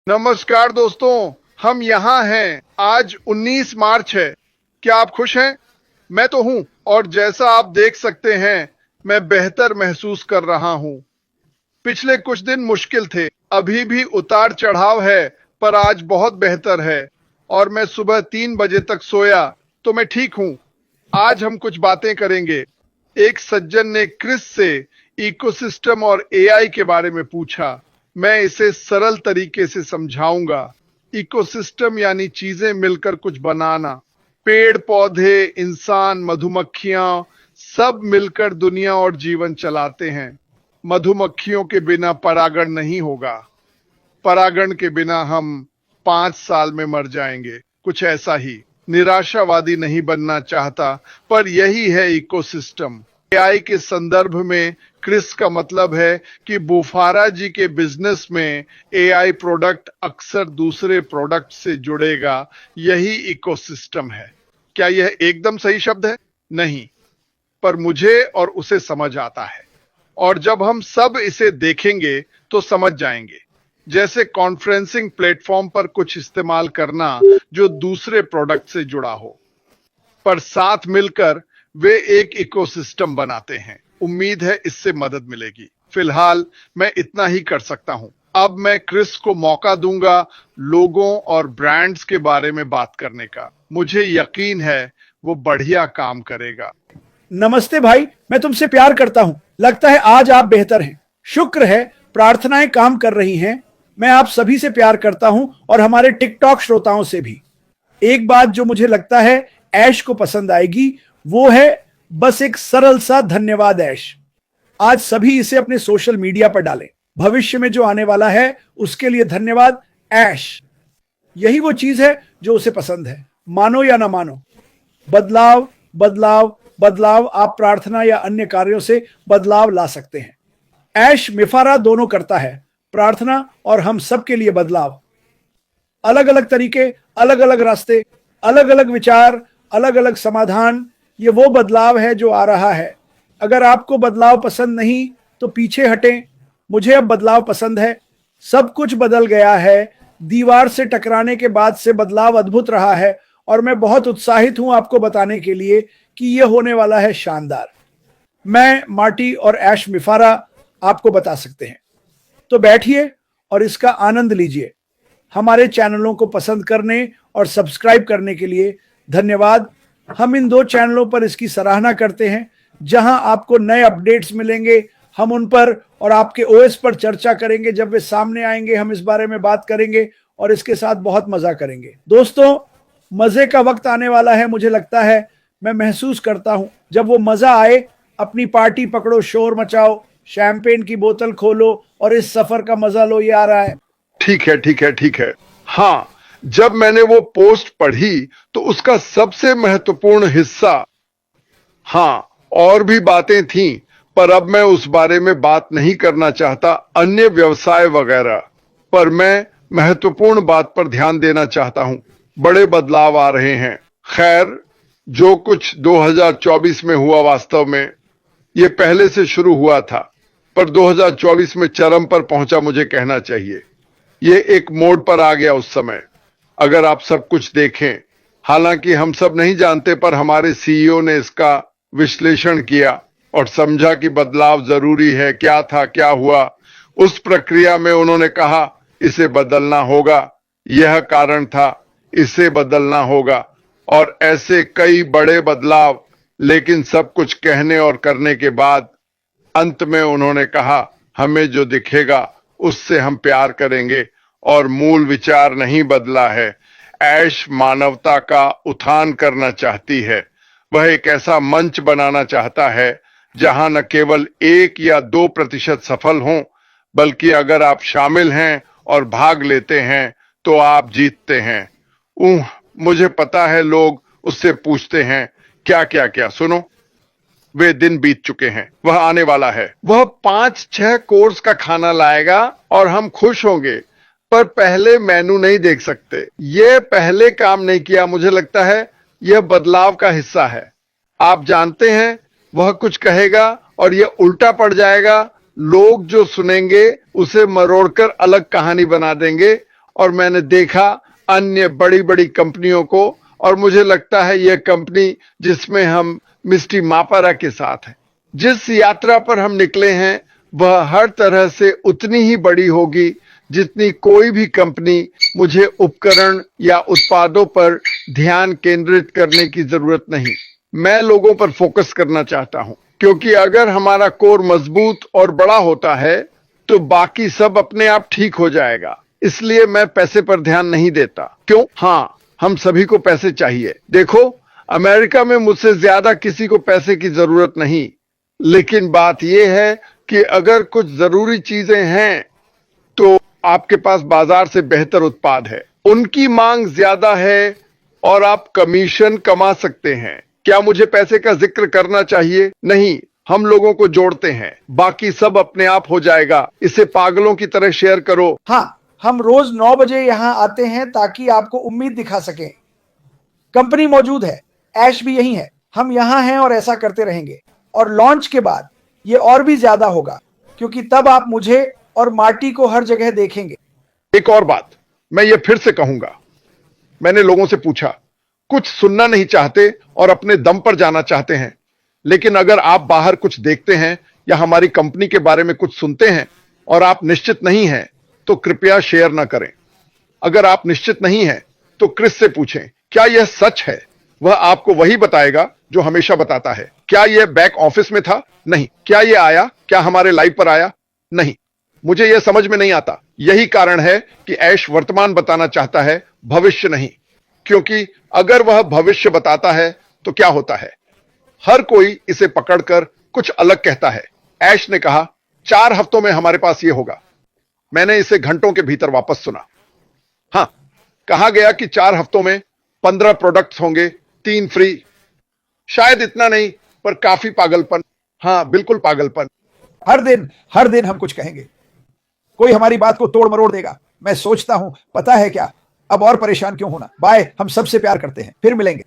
नमस्कार दोस्तों, हम यहाँ हैं। आज 19 मार्च है। क्या आप खुश हैं? मैं तो हूँ और जैसा आप देख सकते हैं, मैं बेहतर महसूस कर रहा हूँ। पिछले कुछ दिन मुश्किल थे, अभी भी उतार चढ़ाव है, पर आज बहुत बेहतर है। और मैं सुबह 3 बजे तक सोया, तो मैं ठीक हूँ। आज हम कुछ बातें करेंगे। एक सज्जन ने क्रिस से इकोसिस्टम और एआई के बारे में पूछा। मैं इसे सरल तरीके से समझाऊंगा। इकोसिस्टम यानी चीजें मिलकर कुछ बनाना। पेड़ पौधे, इंसान, मधुमक्खियां, सब मिलकर दुनिया और जीवन चलाते हैं। मधुमक्खियों के बिना परागण नहीं होगा। परागण के बिना हम 5 साल में मर जाएंगे, कुछ ऐसा ही। निराशावादी नहीं बनना चाहता, पर यही है इकोसिस्टम। एआई के संदर्भ में क्रिस का मतलब है कि बुफारा जी के बिजनेस में एआई प्रोडक्ट अक्सर दूसरे प्रोडक्ट से जुड़ेगा। यही इकोसिस्टम है। क्या यह एकदम सही शब्द है? नहीं, पर मुझे और उसे समझ आता है। और जब हम सब इसे देखेंगे तो समझ जाएंगे। जैसे कॉन्फ्रेंसिंग प्लेटफॉर्म पर कुछ इस्तेमाल करना जो दूसरे प्रोडक्ट से जुड़ा हो, पर साथ मिलकर वे एक इकोसिस्टम बनाते हैं। उम्मीद है इससे मदद मिलेगी। फिलहाल मैं इतना ही कर सकता हूं। अब मैं क्रिस को मौका दूंगा लोगों और ब्रांड्स के बारे में बात करने का। मुझे यकीन है वो बढ़िया काम करेगा। नमस्ते भाई, मैं तुमसे प्यार करता हूं। लगता है आज आप बेहतर हैं। शुक्र है, प्रार्थनाएं काम कर रही हैं। मैं आप सभी से प्यार करता हूं और हमारे टिकटॉक श्रोताओं से भी। एक बात जो मुझे लगता है ऐश को पसंद आएगी, वो है बस एक सरल सा धन्यवाद ऐश। आज सभी इसे अपने सोशल मीडिया पर डालें। भविष्य में जो आने वाला है उसके लिए धन्यवाद ऐश। यही वो चीज है जो उसे पसंद है, मानो या ना मानो। बदलाव बदलाव बदलाव। आप प्रार्थना या अन्य कार्यों से बदलाव ला सकते हैं। ऐश मिफारा दोनों करता है, प्रार्थना और हम सब के लिए बदलाव। अलग अलग तरीके, अलग अलग रास्ते, अलग अलग विचार, अलग अलग समाधान। ये वो बदलाव है जो आ रहा है। अगर आपको बदलाव पसंद नहीं तो पीछे हटें। मुझे अब बदलाव पसंद है। सब कुछ बदल गया है। दीवार से टकराने के बाद से बदलाव अद्भुत रहा है और मैं बहुत उत्साहित हूं आपको बताने के लिए कि यह होने वाला है शानदार। मैं, मार्टी और ऐश मिफारा आपको बता सकते हैं। तो बैठिए और इसका आनंद लीजिए। हमारे चैनलों को पसंद करने और सब्सक्राइब करने के लिए धन्यवाद। हम इन 2 चैनलों पर इसकी सराहना करते हैं। जहां आपको नए अपडेट्स मिलेंगे, हम उन पर और आपके ओएस पर चर्चा करेंगे। जब वे सामने आएंगे हम इस बारे में बात करेंगे और इसके साथ बहुत मजा करेंगे। दोस्तों, मजे का वक्त आने वाला है। मुझे लगता है, मैं महसूस करता हूं, जब वो मजा आए। अपनी पार्टी पकड़ो, शोर मचाओ, शैंपेन की बोतल खोलो और इस सफर का मजा लो। ये आ रहा है। ठीक है, ठीक है, ठीक है। हाँ, जब मैंने वो पोस्ट पढ़ी तो उसका सबसे महत्वपूर्ण हिस्सा, हाँ, और भी बातें थीं, पर अब मैं उस बारे में बात नहीं करना चाहता, अन्य व्यवसाय वगैरह। पर मैं महत्वपूर्ण बात पर ध्यान देना चाहता हूं। बड़े बदलाव आ रहे हैं। खैर, जो कुछ 2024 में हुआ, वास्तव में ये पहले से शुरू हुआ था, पर 2024 में चरम पर पहुंचा, मुझे कहना चाहिए। ये एक मोड़ पर आ गया उस समय, अगर आप सब कुछ देखें। हालांकि हम सब नहीं जानते, पर हमारे सीईओ ने इसका विश्लेषण किया और समझा कि बदलाव जरूरी है। क्या था, क्या हुआ? उस प्रक्रिया में उन्होंने कहा, इसे बदलना होगा। यह कारण था, इसे बदलना होगा। और ऐसे कई बड़े बदलाव। लेकिन सब कुछ कहने और करने के बाद अंत में उन्होंने कहा, हमें जो दिखेगा उससे हम प्यार करेंगे। और मूल विचार नहीं बदला है। ऐश मानवता का उत्थान करना चाहती है। वह एक ऐसा मंच बनाना चाहता है जहां न केवल 1 या 2% सफल हों, बल्कि अगर आप शामिल हैं और भाग लेते हैं तो आप जीतते हैं। मुझे पता है लोग उससे पूछते हैं, क्या क्या क्या? सुनो, वे दिन बीत चुके हैं। वह आने वाला है। वह 5-6 कोर्स का खाना लाएगा और हम खुश होंगे, पर पहले मेनू नहीं देख सकते। यह पहले काम नहीं किया। मुझे लगता है यह बदलाव का हिस्सा है। आप जानते हैं, वह कुछ कहेगा और यह उल्टा पड़ जाएगा। लोग जो सुनेंगे उसे मरोड़कर अलग कहानी बना देंगे और मैंने देखा अन्य बड़ी बड़ी कंपनियों को, और मुझे लगता है यह कंपनी जिसमें हम मिस्टी मापारा के साथ हैं, जिस यात्रा पर हम निकले हैं वह हर तरह से उतनी ही बड़ी होगी जितनी कोई भी कंपनी मुझे उपकरण या उत्पादों पर ध्यान केंद्रित करने की जरूरत नहीं। मैं लोगों पर फोकस करना चाहता हूं, क्योंकि अगर हमारा कोर मजबूत और बड़ा होता है तो बाकी सब अपने आप ठीक हो जाएगा। इसलिए मैं पैसे पर ध्यान नहीं देता। क्यों? हाँ, हम सभी को पैसे चाहिए। देखो, अमेरिका में मुझसे ज्यादा किसी को पैसे की जरूरत नहीं, लेकिन बात यह है कि अगर कुछ जरूरी चीजें हैं तो आपके पास बाजार से बेहतर उत्पाद है, उनकी मांग ज्यादा है और आप कमीशन कमा सकते हैं। क्या मुझे पैसे का जिक्र करना चाहिए? नहीं, हम लोगों को जोड़ते हैं, बाकी सब अपने आप हो जाएगा। इसे पागलों की तरह शेयर करो। हाँ, हम रोज 9 बजे यहां आते हैं ताकि आपको उम्मीद दिखा सकें। कंपनी मौजूद है, ऐश भी यही है, हम यहां हैं और ऐसा करते रहेंगे। और लॉन्च के बाद ये और भी ज्यादा होगा, क्योंकि तब आप मुझे और मार्टी को हर जगह देखेंगे। एक और बात मैं ये फिर से कहूंगा, मैंने लोगों से पूछा, कुछ सुनना नहीं चाहते और अपने दम पर जाना चाहते हैं, लेकिन अगर आप बाहर कुछ देखते हैं या हमारी कंपनी के बारे में कुछ सुनते हैं और आप निश्चित नहीं हैं तो कृपया शेयर ना करें। अगर आप निश्चित नहीं हैं तो क्रिस से पूछें, क्या यह सच है? वह आपको वही बताएगा जो हमेशा बताता है। क्या यह बैक ऑफिस में था? नहीं। क्या यह आया? क्या हमारे लाइव पर आया? नहीं। मुझे यह समझ में नहीं आता। यही कारण है कि ऐश वर्तमान बताना चाहता है, भविष्य नहीं, क्योंकि अगर वह भविष्य बताता है तो क्या होता है, हर कोई इसे पकड़कर कुछ अलग कहता है। ऐश ने कहा 4 हफ्तों में हमारे पास यह होगा। मैंने इसे घंटों के भीतर वापस सुना। हां, कहा गया कि 4 हफ्तों में 15 प्रोडक्ट्स होंगे, 3 फ्री। शायद इतना नहीं, पर काफी पागलपन। हां, बिल्कुल पागलपन। हर दिन हम कुछ कहेंगे, कोई हमारी बात को तोड़ मरोड़ देगा। मैं सोचता हूं, पता है क्या, अब और परेशान क्यों होना। बाय, हम सबसे प्यार करते हैं, फिर मिलेंगे।